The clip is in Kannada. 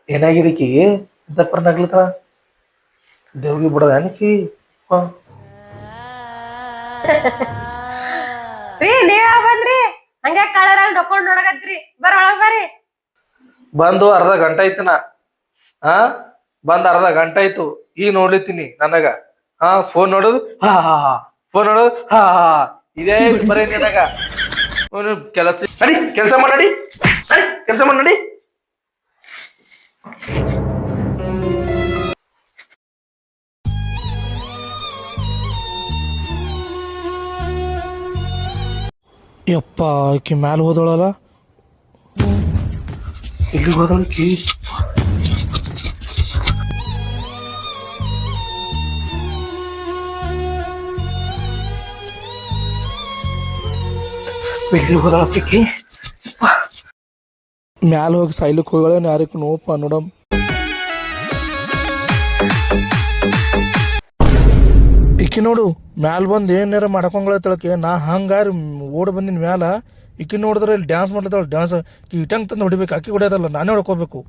ಏನಾಗಿದಕಿ ದಪ್ಪರ ನಗ್ಲತ್ತ ದೇವ್ಗಿ ಬಿಡದ ಏನಕಿ ನೀವ ಬಂದ್ರಿ ಹಂಗ ಕಳರ ಡೊಕೊಂಡ್ ನೋಡಕತ್ರಿ ಬರ ಒಳಗ್ ಬರ್ರಿ. ಬಂದು ಅರ್ಧ ಗಂಟೆ ಆಯ್ತನ ಹಾ ಬಂದ್ ಅರ್ಧ ಗಂಟೆ ಆಯ್ತು ಈಗ ನೋಡ್ಲಿತ್ತೀನಿ ನನಗ ಫೋನ್ ನೋಡುದು ಫೋನ್ ನೋಡುದು ಇದೇ ಬರೀ ನನಗ ಕೆಲಸ ನಡಿ ಕೆಲಸ ಮಾಡಿ ಕೆಲಸ ಮಾಡಿ ಯಪ್ಪ ಆಕಿ ಮ್ಯಾಲ ಹೋದಳಲ್ಲ. ಎಲ್ಲಿಗೆ ಹೋದಳಕಿ ಎಲ್ಲಿಗೆ ಹೋದಳಕ್ಕಿ ಮ್ಯಾಲ ಹೋಗಿ ಸಾಯ್ಲಿಕ್ಕೆ ಹೋಗಳೇನು ಯಾರಿಗೂ ನೋಪ ನೋಡಮ್. ಇಕ್ಕಿ ನೋಡು ಮ್ಯಾಲ ಬಂದು ಏನಾರ ಮಾಡ್ಕೊಂಗಳತ್ತಳಕ್ಕೆ ನಾ ಹಂಗಾರ ಓಡ್ ಬಂದಿನ ಮ್ಯಾಲ ಇಕ್ಕಿ ನೋಡಿದ್ರೆ ಇಲ್ಲಿ ಡ್ಯಾನ್ಸ್ ಮಾಡ್ಲತ್ತಾಳ. ಡ್ಯಾನ್ಸ್ ಇಟ್ಟಂಗೆ ತಂದು ಹೊಡಿಬೇಕು, ಅಕ್ಕಿ ಹೊಡೆಯೋದಲ್ಲ ನಾನೇ ಹೊಡ್ಕೋಬೇಕು.